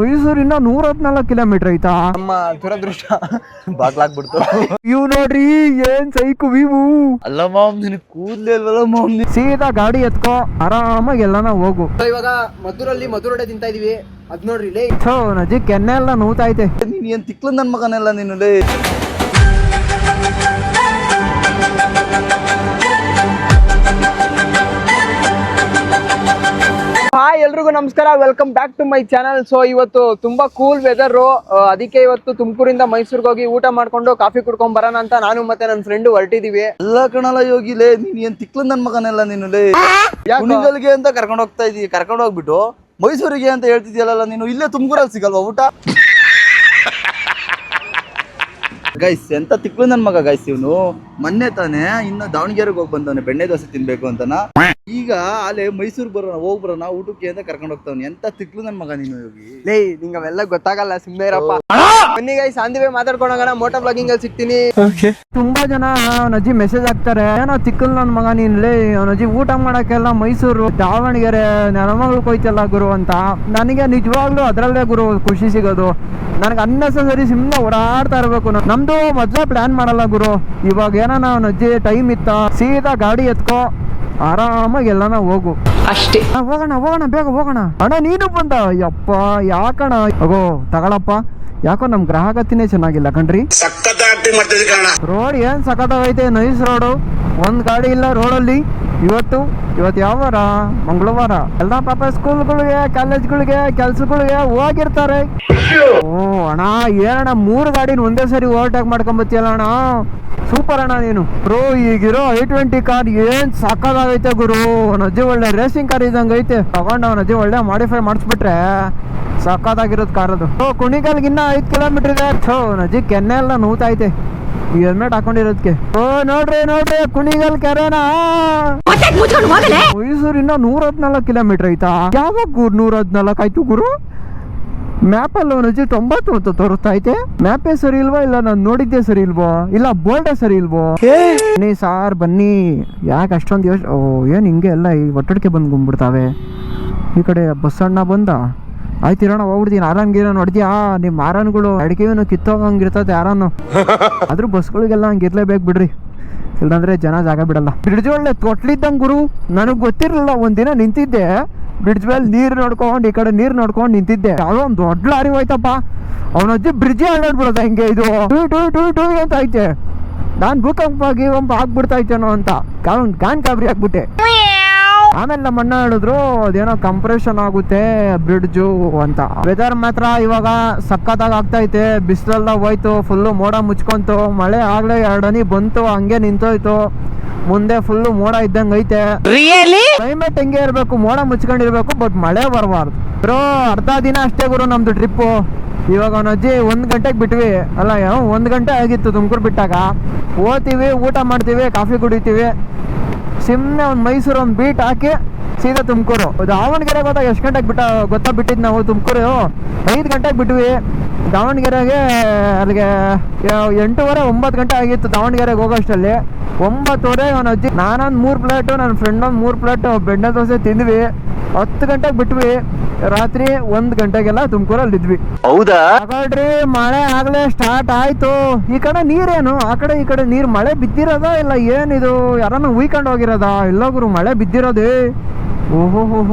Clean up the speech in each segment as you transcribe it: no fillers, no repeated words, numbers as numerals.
ಮೈಸೂರಿಂದ 114 ಕಿಲೋಮೀಟರ್ ಐತಾ? ನಮ್ಮ ದುರದೃಷ್ಟ ಬಾಗ್ಲಾಗ್ಬಿಡ್ತು. ಇವ್ ನೋಡ್ರಿ ಏನ್ ಸೈಕು ವಿವು. ಅಲ್ಲ ಮಾಮ್, ನಿನಗೆ ಕೂದ್ಲೇ ಇಲ್ವಲ್ಲ ಮಾಮ್. ಸೀದಾ ಗಾಡಿ ಎತ್ಕೋ, ಆರಾಮಾಗಿ ಎಲ್ಲಾನ ಹೋಗು. ಇವಾಗ ಮದ್ದೂರಲ್ಲಿ ಮದ್ದೂರೊಡೆ ತಿಂತಾ ಇದೀವಿ. ಅದ್ ನೋಡ್ರಿ ಲೇ. ನಜಿ ಕೆನ್ನೆ ಎಲ್ಲ ನೋವ್ತೈತೆ. ನೀನ್ ಏನ್ ತಿಕ್ಲ ನನ್ ಮಗನೆಲ್ಲ ನೀನು ಲೇ. ಹಾಯ್ ಎಲ್ರಿಗೂ ನಮಸ್ಕಾರ, welcome back to my channel. So ಇವತ್ತು ತುಂಬಾ ಕೂಲ್ ವೆದರ್, ಅದಕ್ಕೆ ಇವತ್ತು ತುಮಕೂರಿಂದ ಮೈಸೂರಿಗೆ ಹೋಗಿ ಊಟ ಮಾಡ್ಕೊಂಡು ಕಾಫಿ ಕುಡ್ಕೊಂಡ್ ಬರೋಣ ಅಂತ ನಾನು ಮತ್ತೆ ನನ್ನ ಫ್ರೆಂಡ್ ಹೊರಟಿದೀವಿ. ಎಲ್ಲ ಕಣಲ್ಲ ಯೋಗಿಲೇ, ನೀನ್ ಏನ್ ತಿಕ್ಲ ನನ್ ಮಗನೆಲ್ಲ ನೀನು ಲೇ. ಕುಣಿಗಲ್ಗೆ ಅಂತ ಕರ್ಕೊಂಡು ಹೋಗ್ತಾ ಇದೀವಿ, ಕರ್ಕೊಂಡು ಹೋಗ್ಬಿಟ್ಟು ಮೈಸೂರಿಗೆ ಅಂತ ಹೇಳ್ತಿದ್ಯಲ್ಲ ನೀನು. ಇಲ್ಲೇ ತುಮಕೂರಲ್ಲಿ ಸಿಗಲ್ವಾ ಊಟ? ಗೈಸ್ ಎಂತ ತಿಕ್ಲು ನನ್ ಮಗ ಗೈಸ್ ಇವನು. ಮೊನ್ನೆ ತಾನೆ ಇನ್ನು ದಾವಣಗೆರೆಗೆ ಹೋಗಿ ಬಂದವನೆ ಬೆಣ್ಣೆ ದೋಸೆ ತಿನ್ಬೇಕು ಅಂತನ. ಈಗ ಅಲ್ಲೇ ಮೈಸೂರ್ ಬರೋಣ, ಹೋಗ್ ಬರೋಣ ಊಟಕ್ಕೆ ಅಂತ ಕರ್ಕೊಂಡು ಹೋಗ್ತಾವನಿ. ಎಂತ ತಿಕ್ಲು ನನ್ ಮಗ ನೀನು ಯೋಗಿ. ಲೇ ನಿಂಗೆ ಅವೆಲ್ಲ ಗೊತ್ತಾಗಲ್ಲ, ಸುಮ್ಮನೆ ಇರಪ್ಪ. ಬನ್ನಿ ಗೈಸ್, ಆಂದಿವೆ ಮಾತಾಡ್ಕೊಂಡೋಗೋಣ. ಮೋಟೋ ಬ್ಲಾಗಿಂಗ್ ಅಲ್ಲಿ ಸಿಗ್ತೀನಿ. ತುಂಬಾ ಜನ ನಜ್ಜಿ ಮೆಸೇಜ್ ಹಾಕ್ತಾರೆ, ಏನೋ ತಿಕ್ಕಲ್ ನನ್ ಮಗ ನೀನ್ಲೇ, ನಜ್ಜಿ ಊಟ ಮಾಡಕ್ಕೆಲ್ಲ ಮೈಸೂರು ದಾವಣಗೆರೆ ನೆಲಮಂಗಲಕ್ಕೆ ಹೋಯ್ತಲ್ಲ ಗುರು ಅಂತ. ನನಗೆ ನಿಜವಾಗ್ಲೂ ಅದ್ರಲ್ಲೇ ಗುರು ಖುಷಿ ಸಿಗೋದು. ನನಗೆ ಅನ್ನೆಸರಿ ಸುಮ್ಮನೆ ಓಡಾಡ್ತಾ ಇರ್ಬೇಕು. ನಮ್ದು ಮೊದ್ಲೇ ಪ್ಲಾನ್ ಮಾಡಲ್ಲ ಗುರು. ಇವಾಗ ಏನೋ ನಾವು ನಜ್ಜಿ ಟೈಮ್ ಇತ್ತ, ಸೀದಾ ಗಾಡಿ ಎತ್ಕೋ, ಆರಾಮಾಗಿ ಎಲ್ಲಾನ ಹೋಗು ಅಷ್ಟೇ. ಹೋಗೋಣ ಹೋಗೋಣ, ಬೇಗ ಹೋಗೋಣ. ಅಣ್ಣ ನೀನು ಬಂದ? ಯಪ್ಪ ಯಾಕಣ? ಅಗೋ ತಗೊಳಪ್ಪ. ಯಾಕೋ ನಮ್ ಗ್ರಾಹಕತಿನೇ ಚೆನ್ನಾಗಿಲ್ಲ ಕಣ್ರಿ. ರೋಡ್ ಏನ್ ಸಖತ್ತಾಗೈತೆ, ನೈಸ್ ರೋಡು. ಒಂದ್ ಗಾಡಿ ಇಲ್ಲ ರೋಡಲ್ಲಿ. ಇವತ್ತು ಯಾವ ವಾರ? ಮಂಗಳವಾರ. ಎಲ್ಲ ಪಾಪ ಸ್ಕೂಲ್ಗಳಿಗೆ, ಕಾಲೇಜ್ಗಳಿಗೆ, ಕೆಲ್ಸಗಳಿಗೆ ಹೋಗಿರ್ತಾರೆ. ಓ ಅಣ್ಣ, ಏನಣ್ಣ 3 ಗಾಡಿನ ಒಂದೇ ಸರಿ ಓವರ್ಟೇಕ್ ಮಾಡ್ಕೊಂಬತ್ತಿಯಲ್ಲ ಅಣ್ಣ, ಸೂಪರ್ ಅಣ್ಣ ನೀನು. ಬ್ರೋ ಈಗಿರೋ i20 ಕಾರ್ ಏನ್ ಸಾಕಾಗೈತೆ ಗುರು. ನಜ್ಜಿ ಒಳ್ಳೆ ರೇಸಿಂಗ್ ಕಾರ್ ಇದ್ದಂಗೆ ಐತೆ. ತಗೊಂಡು ನಜ್ಜಿ ಒಳ್ಳೆ ಮಾಡಿಫೈ ಮಾಡಿಸ್ಬಿಟ್ರೆ ಸಾಕಾಗಿರೋದು ಕಾರ್ ಅದು. ಕುಣಿಗಲ್ಗಿನ್ನ 5 ಕಿಲೋಮೀಟರ್ ಇದೆ. ನಜ್ಜಿ ಕೆನ್ನೆ ಎಲ್ಲ ನೋವ್ತೈತೆ ಈ ಹೆಲ್ಮೆಟ್ ಹಾಕೊಂಡಿರೋದಕ್ಕೆ. ಓ ನೋಡ್ರಿ ಕುಣಿಗಲ್ ಕೆರೆನಾ. ಮೈಸೂರಿಂದ 114 ಕಿಲೋಮೀಟರ್ ಐತಾ? ಯಾವಾಗ 114 ಆಯ್ತು ಗುರು? ಮ್ಯಾಪ್ ಅಲ್ಲಿ ನಜ್ಜಿ 90 ಅಂತ ತೋರಿಸ್ತಾ ಐತೆ. ಮ್ಯಾಪೇ ಸರಿ ಇಲ್ವಾ, ಇಲ್ಲ ನಾನು ನೋಡಿದ್ದೆ ಸರಿ ಇಲ್ವೋ, ಇಲ್ಲ ಬೋಲ್ಡೇ ಸರಿ ಇಲ್ವೋ? ಬನ್ನಿ ಸಾರ್ ಬನ್ನಿ. ಯಾಕೆ ಅಷ್ಟೊಂದು ಓ ಏನ್ ಹಿಂಗೆ ಎಲ್ಲ ಈ ಒಟ್ಟಡಿಕೆ ಬಂದು ಗುಂಬಿಡ್ತಾವೆ. ಈ ಕಡೆ ಬಸ್ಸಣ್ಣ ಬಂದ. ಆಯ್ತಿರೋಣ ಹೋಗ್ಬಿಡ್ತೀನಿ. ಆರಾನ್ಗಿರೋ ನೋಡಿದ್ಯಾ ನಿಮ್ಮ ಆರಾನ್ಗಳು ಅಡಿಕೆನು ಕಿತ್ತೋಗಂಗಿರ್ತದೆ ಆರಾನು. ಆದ್ರೂ ಬಸ್ಗಳಿಗೆಲ್ಲ ಹಂಗೆ ಇರ್ಲೇಬೇಕು ಬಿಡ್ರಿ, ಇಲ್ಲಾಂದ್ರೆ ಜನ ಜಾಗ ಬಿಡಲ್ಲ. ಬ್ರಿಡ್ಜ್ ಒಳ್ಳೆ ತೊಟ್ಲಿದ್ದಂಗೆ ಗುರು. ನನಗೆ ಗೊತ್ತಿರಲಿಲ್ಲ, ಒಂದಿನ ನಿಂತಿದ್ದೆ ಬ್ರಿಡ್ಜ್ ಮೇಲೆ, ನೀರು ನೋಡ್ಕೊಂಡು ಈ ಕಡೆ ನೀರು ನೋಡ್ಕೊಂಡು ನಿಂತಿದ್ದೆ. ಯಾವುದೋ ಒಂದು ದೊಡ್ಡ ಲಾರಿ ಹೋಯ್ತಪ್ಪ. ಅವನಜ್ಜಿ ಬ್ರಿಡ್ಜೇ ಆಡಾಡ್ಬಿಡೋದ ಹಿಂಗೆ, ಇದು ಟೂ ಅಂತ ಐತೆ. ನಾನು ಭೂಕಂಪ ಆಗ್ಬಿಡ್ತೈತೇನೋ ಅಂತ ಕಾನ್ ಕಾಬ್ರಿ ಹಾಕ್ಬಿಟ್ಟೆ. ಆಮೇಲೆ ನಮ್ಮ ಅಣ್ಣ ಹೇಳಿದ್ರು ಅದೇನೋ ಕಂಪ್ರೆಷನ್ ಆಗುತ್ತೆ ಬ್ರಿಡ್ಜು ಅಂತ. ವೆದರ್ ಮಾತ್ರ ಇವಾಗ ಸಕ್ಕತ್ತಾಗಿ ಆಗ್ತೈತೆ. ಬಿಸಿಲೆಲ್ಲ ಹೋಯ್ತು, ಫುಲ್ಲು ಮೋಡ ಮುಚ್ಕೊಂತು. ಮಳೆ ಆಗ್ಲೇ 2 ಹನಿ ಬಂತು, ಹಂಗೆ ನಿಂತೋಯ್ತು. ಮುಂದೆ ಫುಲ್ಲು ಮೋಡ ಇದ್ದಂಗೆ ಐತೆ. ಕ್ಲೈಮೇಟ್ ಹೆಂಗೆ ಇರಬೇಕು, ಮೋಡ ಮುಚ್ಕೊಂಡಿರ್ಬೇಕು, ಬಟ್ ಮಳೆ ಬರಬಾರ್ದು. ಬ್ರೋ ಅರ್ಧ ದಿನ ಅಷ್ಟೇ ಗುರು ನಮ್ದು ಟ್ರಿಪ್ಪು. ಇವಾಗ ಅಜ್ಜಿ 1 ಗಂಟೆಗೆ ಬಿಟ್ವಿ, ಅಲ್ಲ 1 ಗಂಟೆ ಆಗಿತ್ತು ತುಮಕೂರು ಬಿಟ್ಟಾಗ. ಹೋಗ್ತೀವಿ, ಊಟ ಮಾಡ್ತೀವಿ, ಕಾಫಿ ಕುಡಿತೀವಿ, ಸುಮ್ಮನೆ ಒಂದು ಮೈಸೂರು ಒಂದು ಬೀಟ್ ಹಾಕಿ ಸೀದಾ ತುಮಕೂರು. ದಾವಣಗೆರೆಗೆ ಹೋದಾಗ ಎಷ್ಟು ಗಂಟೆಗೆ ಬಿಟ್ಟಿದ್ದು ನಾವು ತುಮಕೂರು 5 ಗಂಟೆಗೆ ಬಿಟ್ವಿ. ದಾವಣಗೆರೆಗೆ ಅಲ್ಲಿಗೆ 8:30 9 ಗಂಟೆ ಆಗಿತ್ತು ದಾವಣಗೆರೆಗೆ ಹೋಗೋಷ್ಟಲ್ಲಿ. 9:30 ಅವನ ಅಜ್ಜಿ ನಾನೊಂದು 3 ಪ್ಲೇಟು, ನನ್ನ ಫ್ರೆಂಡ್ ಒಂದು 3 ಪ್ಲೇಟು ಬೆಣ್ಣೆ ದೋಸೆ ತಿಂದ್ವಿ. 10 ಗಂಟೆಗೆ ಬಿಟ್ವಿ, ರಾತ್ರಿ 1 ಗಂಟೆಗೆಲ್ಲ ತುಮಕೂರಲ್ಲಿ ಇದ್ವಿ. ಹೌದಾ? ಹಾಗಾಡ್ರಿ ಮಳೆ ಆಗ್ಲೇ ಸ್ಟಾರ್ಟ್ ಆಯ್ತು. ಈ ಕಡೆ ನೀರೇನು, ಆ ಕಡೆ ಈ ಕಡೆ ನೀರು. ಮಳೆ ಬಿದ್ದಿರೋದ ಇಲ್ಲ ಏನಿದು, ಯಾರನ್ನ ಉಯ್ಕೊಂಡು ಹೋಗಿರೋದ? ಇಲ್ಲ ಗುರು, ಮಳೆ ಬಿದ್ದಿರೋದೇ.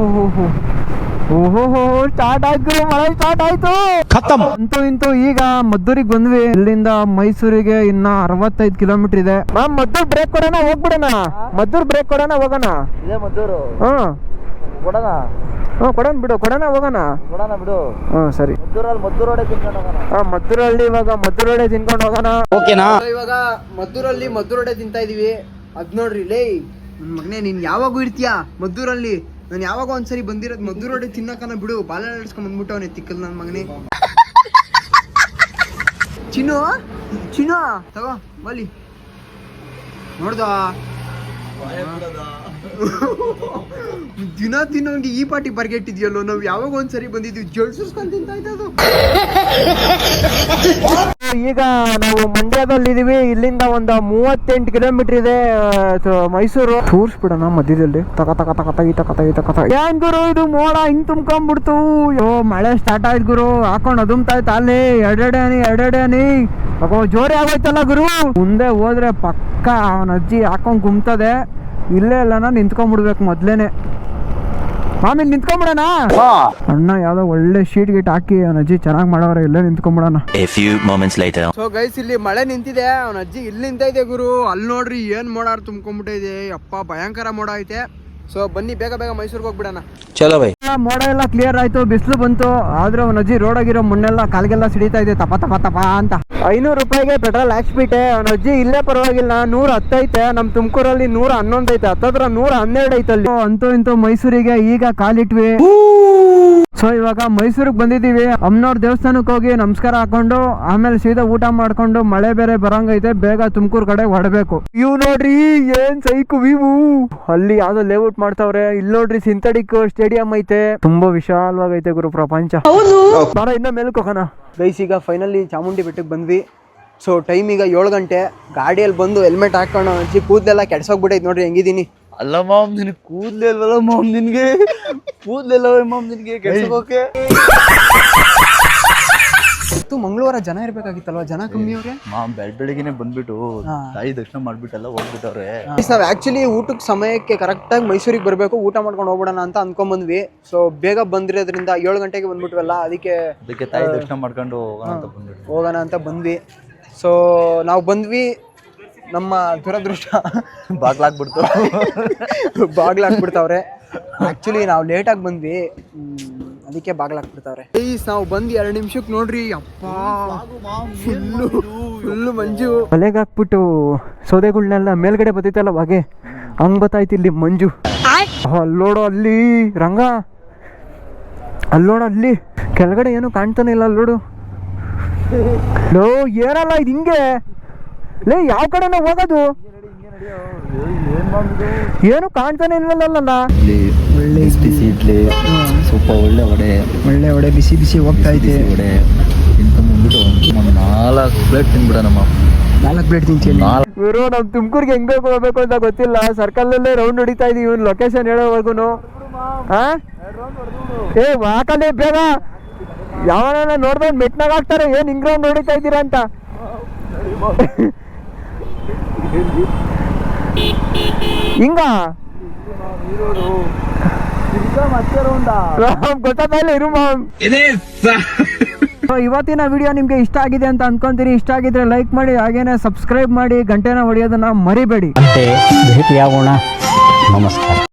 ಓಹೋ ಸ್ಟಾರ್ಟ್ ಆಯ್ತು, ಮಳೆ ಸ್ಟಾರ್ಟ್ ಆಯ್ತು. ಇಂತೂ ಈಗ ಮದ್ದೂರಿಗೆ ಬಂದ್ವಿ. ಇಲ್ಲಿಂದ ಮೈಸೂರಿಗೆ ಇನ್ನ 65 ಕಿಲೋಮೀಟರ್ ಇದೆ. ಮದ್ದೂರ್ ಬ್ರೇಕ್ ಕೊಡೋಣ, ಹೋಗ್ಬಿಡೋಣ. ಮದ್ದೂರ್ ಬ್ರೇಕ್ ಕೊಡೋಣ, ಹೋಗೋಣ. ಇದೇ ಮದ್ದೂರು ಕೊಡೋಣ. ಕೊಡೋಣ ಬಿಡು, ಕೊಡೋಣ ಹೋಗೋಣ ಬಿಡು. ಸರಿ. ಮದ್ದೂರೊಡೆ ತಿನ್ಕೊಂಡು ಹೋಗೋಣ. ಮದ್ದೂರಲ್ಲಿ ಇವಾಗ ಮದ್ದೂರೊಡೆ ತಿನ್ಕೊಂಡು ಹೋಗೋಣ. ಓಕೆನಾ? ಇವಾಗ ಮದ್ದೂರಲ್ಲಿ ಮದ್ದೂರೊಡೆ ತಿಂತಾ ಇದೀವಿ. ಅದ್ ನೋಡ್ರಿ ಲೇ ನನ್ ಮಗನೇ, ನೀನ್ ಯಾವಾಗೂ ಇರ್ತೀಯಾ ಮದ್ದೂರಲ್ಲಿ? ನಾನು ಯಾವಾಗ ಒಂದ್ಸರಿ ಬಂದಿರೋದು ಮದ್ದೂರೊಡೆ ತಿನ್ನಕನ ಬಿಡು. ಬಾಲ ಇಡ್ಸ್ಕೊಂಡ್ ಬಂದ್ಬಿಟ್ಟವನೆ ತಿಕ್ಕಲ್ ನನ್ ಮಗನೇ. ಚಿನ್ನು ತಗೋ ಬಲಿ ನೋಡ್ದ. ದಿನ ತಿನ್ನೋಂಗೆ ಈ ಪಾಟಿ ಬರ್ಗೆಟ್ಟಿದ್ಯಲ್ಲೋ. ನಾವು ಯಾವಾಗ ಒಂದ್ಸರಿ ಬಂದಿದ್ವಿ, ಜಳ್ಸಿಸ್ಕೊಂಡ್ ತಿಂತ ಇದ್ದದು. ಈಗ ನಾವು ಮಂಡ್ಯದಲ್ಲಿ ಇದೀವಿ. ಇಲ್ಲಿಂದ ಒಂದು 38 ಕಿಲೋಮೀಟರ್ ಇದೆ ಮೈಸೂರು. ತೋರ್ಸ್ಬಿಡೋಣ ಮಧ್ಯದಲ್ಲಿ. ಏನ್ ಗುರು ಇದು ಮೋಡ ಹಿಂಗ್ ತುಂಬ್ಕೊಂಡ್ಬಿಡ್ತು. ಮಳೆ ಸ್ಟಾರ್ಟ್ ಆಯ್ತು ಗುರು. ಹಾಕೊಂಡ್ ಅದುಮ್ತಾಯ್ತು ಅಲ್ಲಿ ಎರಡೆಡೆ ಹನಿ ಜೋರಿ ಆಗೋಯ್ತಲ್ಲ ಗುರು. ಮುಂದೆ ಹೋದ್ರೆ ಪಕ್ಕ ಅವನ ಅಜ್ಜಿ ಹಾಕೊಂಡ್ ಗುಮ್ತದೆ. ಇಲ್ಲೇ ಎಲ್ಲನ ನಿಂತ್ಕೊಂಡ್ಬಿಡ್ಬೇಕು ಮೊದ್ಲೇನೆ. ಆಮೇಲೆ ನಿಂತ್ಕೊಂಡ್ಬಿಡೋಣ. ಅಣ್ಣ ಯಾವ್ದೋ ಒಳ್ಳೆ ಶೀಟ್ ಗೀಟ್ ಹಾಕಿ ಅವನ ಅಜ್ಜಿ ಚೆನ್ನಾಗಿ ಮಾಡವ್ರೆ. ಇಲ್ಲೇ ನಿಂತ್ಕೊಂಡ್ಬಿಡೋಣ. ಸೊ ಗೈಸ್ ಇಲ್ಲಿ ಮಳೆ ನಿಂತಿದೆ. ಅವನ ಅಜ್ಜಿ ಇಲ್ಲಿ ನಿಂತೈತೆ ಗುರು. ಅಲ್ಲಿ ನೋಡ್ರಿ ಏನ್ ಮೋಡ ತುಂಬ್ಕೊಂಡ್ಬಿಟ್ಟಿದೆ. ಅಪ್ಪ ಭಯಂಕರ ಮೋಡ ಐತೆ. ಸೊ ಬನ್ನಿ ಬೇಗ ಮೈಸೂರಿಗೆ ಹೋಗ್ಬಿಡೋಣ. ಚಲೋ ಬೈ. ಮೋಡ ಎಲ್ಲ ಕ್ಲಿಯರ್ ಆಯ್ತು. ಬಿಸಿಲು ಬಂತು. ಆದ್ರೆ ಅವನ ಅಜ್ಜಿ ರೋಡಾಗಿರೋ ಮಣ್ಣೆಲ್ಲ ಕಾಲ್ಗೆಲ್ಲ ಸಿಡಿತಾ ಇದೆ ತಪ ಅಂತ. 500 ರೂಪಾಯಿಗೆ ಪೆಟ್ರೋಲ್ ಹಾಕ್ಸ್ಬಿಟ್ಟೆ. ಅವನ ಅಜ್ಜಿ ಇಲ್ಲೇ ಪರವಾಗಿಲ್ಲ 110 ಐತೆ. ನಮ್ ತುಮಕೂರಲ್ಲಿ 111 ಐತೆ. ಹತ್ತತ್ರ 112 ಐತಲ್ಲಿ. ಅಂತೂ ಇಂತೂ ಮೈಸೂರಿಗೆ ಈಗ ಕಾಲಿಟ್ವಿ. ಸೊ ಇವಾಗ ಮೈಸೂರಿಗೆ ಬಂದಿದ್ದೀವಿ. ಅಮ್ಮನವ್ರ ದೇವಸ್ಥಾನಕ್ಕೆ ಹೋಗಿ ನಮಸ್ಕಾರ ಹಾಕೊಂಡು ಆಮೇಲೆ ಸೀದಾ ಊಟ ಮಾಡ್ಕೊಂಡು ಮಳೆ ಬೇರೆ ಬರಂಗೈತೆ. ಬೇಗ ತುಮಕೂರು ಕಡೆ ಹೊಡಬೇಕು. ಇವ್ ನೋಡ್ರಿ ಏನ್ ಸೈಕು ವ್ಯೂ. ಅಲ್ಲಿ ಯಾವ್ದೋ ಲೇಔಟ್ ಮಾಡ್ತಾವ್ರೆ. ಇಲ್ಲಿ ನೋಡ್ರಿ ಸಿಂಥೆಟಿಕ್ ಸ್ಟೇಡಿಯಂ ಐತೆ. ತುಂಬಾ ವಿಶಾಲವಾಗೈತೆ ಗುರು ಪ್ರಪಂಚ. ಬಾರ ಇನ್ನ ಮೇಲಕ್ಕೆ ಹೋಗೋಣ. ಗೈಸ್ ಈಗ ಫೈನಲಿ ಚಾಮುಂಡಿ ಬೆಟ್ಟಕ್ಕೆ ಬಂದ್ವಿ. ಸೊ ಟೈಮ್ ಈಗ 7 ಗಂಟೆ. ಗಾಡಿಯಲ್ಲಿ ಬಂದು ಹೆಲ್ಮೆಟ್ ಹಾಕೊಂಡು ಅಜ್ಜಿ ಕೂದಲೆಲ್ಲ ಕೆಡ್ಸೋಗ್ಬಿಟ್ಟೈತೆ ನೋಡ್ರಿ ಹೆಂಗಿದೀನಿ. ಅಲ್ಲ ಮಾಮ್ ನಿನಗೆ ಕೂದಲೇ ಇಲ್ವಲ್ಲ ಮಾಮ್. ನಿನ್ಗೆ ಕೂದಲಿಲ್ಲವ ಮಾಮ್ ನಿನ್ಗೆ ಕೆಲ್ಸಕ್ಕೆ. ಮಂಗಳವಾರ ಜನ ಇರ್ಬೇಕಾಗಿತ್ತಲ್ವಾ, ಜನ ಕಮ್ಮಿ ಅವ್ರೆ. ಮಾಮ್ ಬೆಳಗ್ಗೆನೆ ಬಂದ್ಬಿಟ್ಟು ತಾಯಿ ದರ್ಶನ ಮಾಡ್ಬಿಟ್ಟೆಲ್ಲ ಹೋಗ್ಬಿಟ್ಟವ್ರೆ. ನಾವ್ ಆಕ್ಚುಲಿ ಊಟಕ್ಕೆ ಸಮಯಕ್ಕೆ ಕರೆಕ್ಟಾಗಿ ಮೈಸೂರಿಗೆ ಬರಬೇಕು. ಊಟ ಮಾಡ್ಕೊಂಡು ಹೋಗ್ಬಿಡೋಣ ಅಂತ ಅನ್ಕೊಂಡ್ಬಂದ್ವಿ. ಸೊ ಬೇಗ ಬಂದಿರೋದ್ರಿಂದ 7 ಗಂಟೆಗೆ ಬಂದ್ಬಿಟ್ವಲ್ಲ, ಅದಕ್ಕೆ ತಾಯಿ ದರ್ಶನ ಮಾಡ್ಕೊಂಡು ಹೋಗೋಣ ಅಂತ ಬಂದ್ವಿ. ಸೊ ನಾವು ಬಂದ್ವಿ. ನಮ್ಮ ದುರದೃಷ್ಟ ಬಾಗ್ಲಾಕ್ಬಿಡ್ತಾವ್ರೆ. ಆಕ್ಚುಲಿ ನಾವು ಲೇಟಾಗಿ ಬಂದ್ವಿ, ಅದಕ್ಕೆ ಬಾಗ್ಲಾಕ್ಬಿಡ್ತಾವ್ರೆ. ನಾವು ಬಂದು 2 ನಿಮಿಷಕ್ಕೆ ನೋಡ್ರಿ ಅಪ್ಪ ಫುಲ್ಲು ಮಂಜು. ಮಳೆಗೆ ಹಾಕ್ಬಿಟ್ಟು ಸೌದೆಗಳ್ನೆಲ್ಲ ಮೇಲ್ಗಡೆ ಬತ್ತೈತಲ್ಲ ಹಾಗೆ ಹಂಗ್ ಬತ್ತಾಯ್ತು ಇಲ್ಲಿ ಮಂಜು. ಅಲ್ಲೋಡೋ ಅಲ್ಲಿ ರಂಗ, ಅಲ್ಲೋಡ ಅಲ್ಲಿ ಕೆಳಗಡೆ ಏನು ಕಾಣ್ತಾನೆ ಇಲ್ಲ. ಅಲ್ಲೋಡು ಲೋ ಏನಲ್ಲ ಇದು ಹಿಂಗೆ ಲೇ. ಯಾವ ಕಡೆನ ಹೋಗೋದು ಏನು ಕಾಣ್ತಾನೆ ಇಲ್ವಲ್ಲ. ಒಳ್ಳೆ ಬಿಸಿ ಇಡ್ಲಿ, ಸ್ವಲ್ಪ ಒಳ್ಳೆ ವಡೆ ಬಿಸಿ ಹೋಗ್ತಾ ಇದೆ. ವಡೆ ತಿನ್ಕೊಂಡ್ಬಂದ್ಬಿಟ್ಟು 4 ಪ್ಲೇಟ್ ತಿನ್ಬಿಡೋಣಮ್ಮ. 4 ಪ್ಲೇಟ್ ತಿಂತೀನಿ ಇವರು. ನಮ್ ತುಮಕೂರ್ಗೆ ಹೆಂಗ್ ಬೇಕು ಹೋಗ್ಬೇಕು ಅಂತ ಗೊತ್ತಿಲ್ಲ. ಸರ್ಕಲ್ ಅಲ್ಲೇ ರೌಂಡ್ ಹೊಡಿತಾ ಇದೀವಿ. ಲೊಕೇಶನ್ ಹೇಳೋವರೆಗೂ ಹಾಕಲ್ಲಿ ಬೇಗ. ಯಾವನ ನೋಡ್ಬೇಕು ಮೆಟ್ನಾಗ ಹಾಕ್ತಾರೆ. ಏನ್ ಹಿಂಗ್ ರೌಂಡ್ ಹೊಡಿತಾ ಇದ್ದೀರಾ ಅಂತ. ಹಿಂಗ ಗೊತ್ತಾಗಲ್ಲ ಇರು ಮಾಮ್. ಇವತ್ತಿನ ವಿಡಿಯೋ ನಿಮ್ಗೆ ಇಷ್ಟ ಆಗಿದೆ ಅಂತ ಅನ್ಕೊಂತೀರಿ. ಇಷ್ಟ ಆಗಿದ್ರೆ ಲೈಕ್ ಮಾಡಿ, ಹಾಗೇನೆ ಸಬ್ಸ್ಕ್ರೈಬ್ ಮಾಡಿ, ಗಂಟೆನ ಹೊಡೆಯೋದನ್ನ ಮರಿಬೇಡಿ. ಭೇಟಿಯಾಗೋಣ. ನಮಸ್ಕಾರ.